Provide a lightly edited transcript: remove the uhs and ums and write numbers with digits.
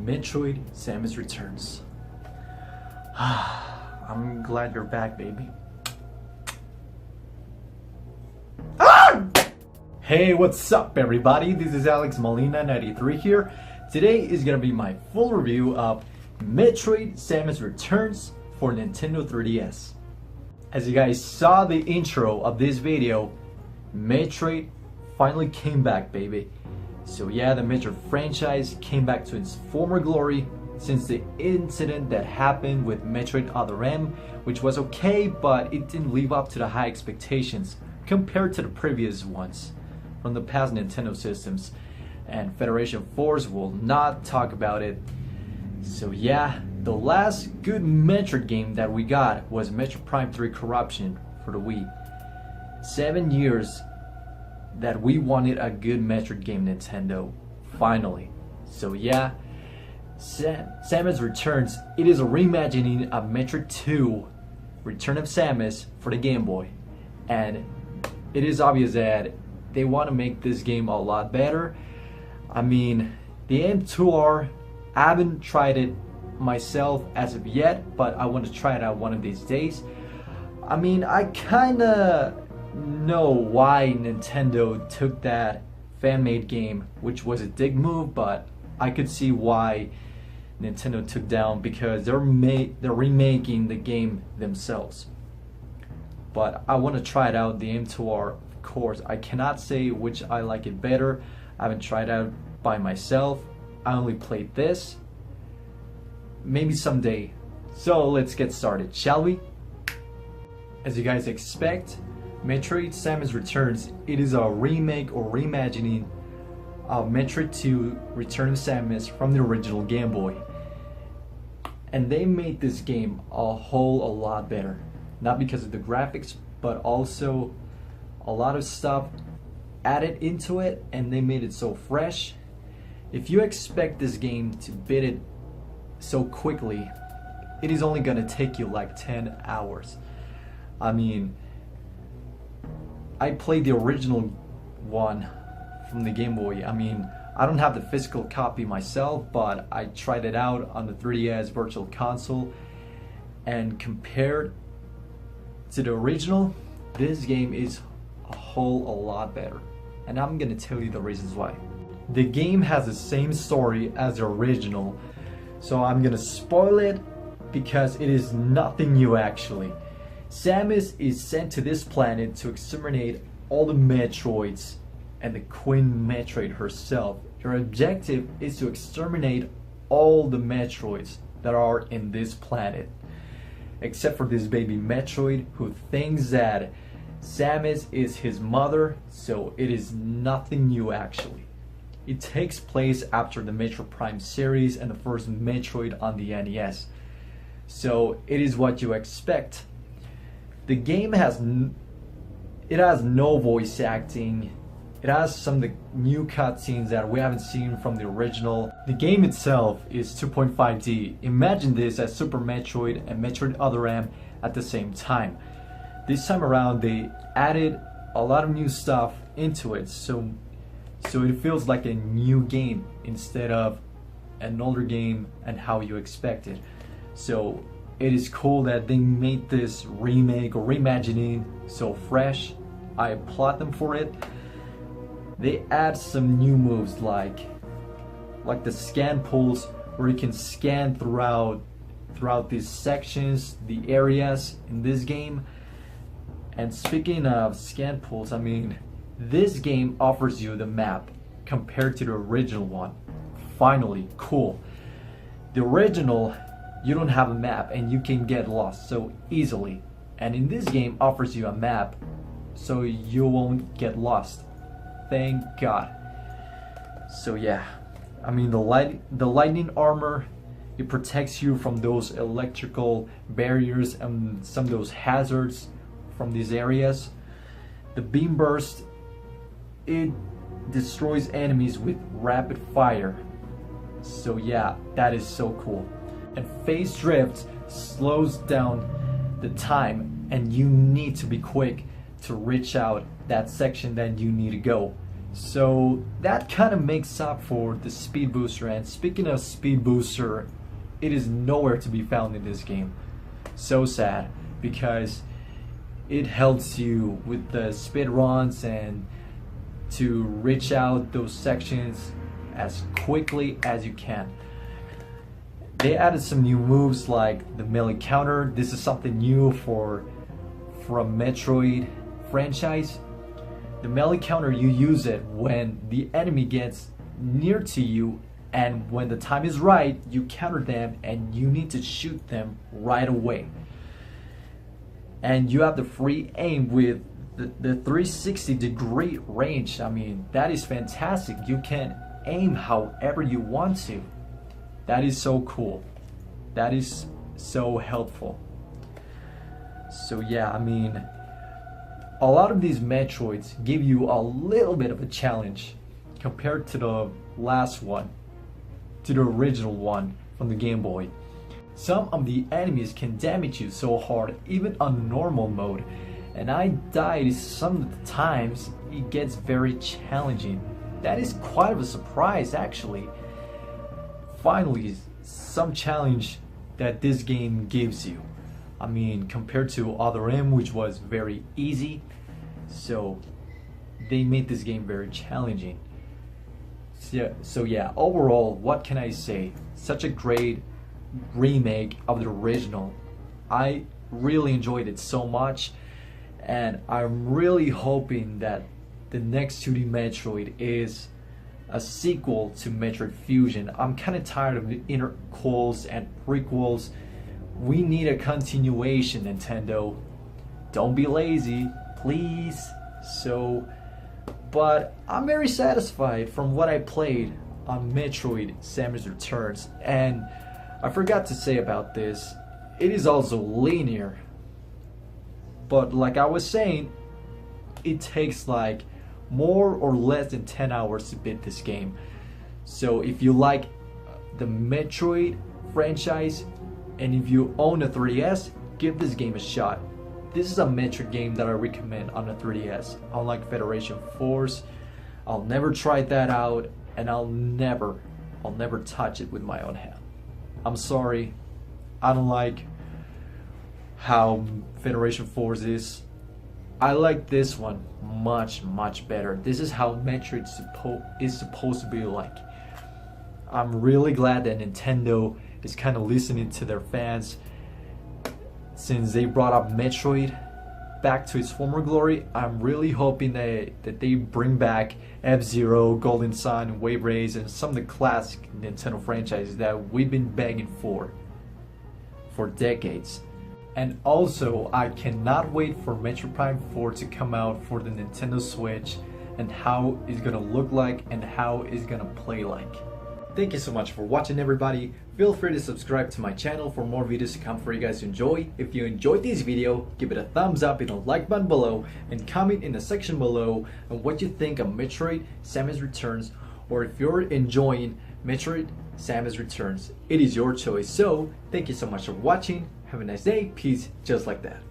Metroid Samus Returns. I'm glad you're back, baby. Hey, what's up everybody? This is Alex Molina 93 here. Today is gonna be my full review of Metroid Samus Returns for Nintendo 3DS. As you guys saw the intro of this video, Metroid finally came back, baby. So yeah, the Metroid franchise came back to its former glory since the incident that happened with Metroid Other M, which was okay, but it didn't live up to the high expectations compared to the previous ones from the past Nintendo systems, and Federation Force will not talk about it. So yeah, the last good Metroid game that we got was Metroid Prime 3 Corruption for the Wii. 7 years that we wanted a good Metroid game, Nintendo, finally. So yeah, Samus Returns, it is a reimagining of Metroid II, Return of Samus for the Game Boy. And it is obvious that they want to make this game a lot better. I mean, the M2R, I haven't tried it myself as of yet, but I want to try it out one of these days. I mean, I kinda know why Nintendo took that fan-made game, which was a dig move, but I could see why Nintendo took down, because they're remaking the game themselves. But I want to try it out, the M2R, of course. I cannot say which I like it better. I haven't tried it out by myself. I only played this. Maybe someday. So let's get started, shall we? As you guys expect, Metroid Samus Returns, it is a remake or reimagining of Metroid II Return of Samus from the original Game Boy. And they made this game a lot better. Not because of the graphics, but also a lot of stuff added into it, and they made it so fresh. If you expect this game to beat it so quickly, it is only gonna take you like 10 hours. I mean, I played the original one from the Game Boy. I mean, I don't have the physical copy myself, but I tried it out on the 3DS Virtual Console, and compared to the original, this game is a lot better. And I'm gonna tell you the reasons why. The game has the same story as the original, so I'm gonna spoil it because it is nothing new actually. Samus is sent to this planet to exterminate all the Metroids and the Queen Metroid herself. Your objective is to exterminate all the Metroids that are in this planet, except for this baby Metroid who thinks that Samus is his mother, so it is nothing new actually. It takes place after the Metroid Prime series and the first Metroid on the NES, so it is what you expect. The game has no voice acting. It has some of the new cutscenes that we haven't seen from the original. The game itself is 2.5D. Imagine this as Super Metroid and Metroid Other M at the same time. This time around they added a lot of new stuff into it, so it feels like a new game instead of an older game and how you expect it. So it is cool that they made this remake or reimagining so fresh. I applaud them for it. They add some new moves like the scan pulls, where you can scan throughout these sections, the areas in this game. And speaking of scan pulls, I mean, this game offers you the map compared to the original one. Finally, cool. The original, you don't have a map and you can get lost so easily. And in this game offers you a map so you won't get lost. Thank God. So yeah, I mean, the lightning armor, it protects you from those electrical barriers and some of those hazards from these areas. The beam burst, it destroys enemies with rapid fire. So yeah, that is so cool. And phase drift slows down the time, and you need to be quick to reach out that section that you need to go. So that kind of makes up for the speed booster, and speaking of speed booster, it is nowhere to be found in this game. So sad, because it helps you with the speed runs and to reach out those sections as quickly as you can. They added some new moves like the melee counter. This is something new from Metroid franchise. The melee counter, you use it when the enemy gets near to you, and when the time is right, you counter them and you need to shoot them right away. And you have the free aim with the 360-degree range. I mean, that is fantastic. You can aim however you want to. That is so cool. That is so helpful. So yeah, I mean, a lot of these Metroids give you a little bit of a challenge compared to the last one, to the original one from the Game Boy. Some of the enemies can damage you so hard, even on normal mode, and I died some of the times. It gets very challenging. That is quite of a surprise, actually. Finally, some challenge that this game gives you. I mean, compared to Other M, which was very easy, so they made this game very challenging. So yeah, overall, what can I say? Such a great remake of the original. I really enjoyed it so much, and I'm really hoping that the next 2D Metroid is a sequel to Metroid Fusion. I'm kind of tired of the interquels and prequels. We need a continuation, Nintendo. Don't be lazy, please. So, but I'm very satisfied from what I played on Metroid Samus Returns. And I forgot to say about this, it is also linear. But like I was saying, it takes like more or less than 10 hours to beat this game. So if you like the Metroid franchise, and if you own a 3DS, give this game a shot. This is a Metroid game that I recommend on a 3DS. Unlike Federation Force, I'll never try that out, and I'll never touch it with my own hand. I'm sorry, I don't like how Federation Force is. I like this one much better. This is how Metroid is supposed to be like. I'm really glad that Nintendo is kind of listening to their fans, since they brought up Metroid back to its former glory. I'm really hoping that they bring back F-Zero, Golden Sun, Wave Race, and some of the classic Nintendo franchises that we've been begging for decades. And also, I cannot wait for Metroid Prime 4 to come out for the Nintendo Switch, and how it's gonna look like and how it's gonna play like. Thank you so much for watching, everybody. Feel free to subscribe to my channel for more videos to come for you guys to enjoy. If you enjoyed this video, give it a thumbs up in the like button below, and comment in the section below on what you think of Metroid Samus Returns, or if you're enjoying Metroid Samus Returns. It is your choice. So thank you so much for watching. Have a nice day. Peace. Just like that.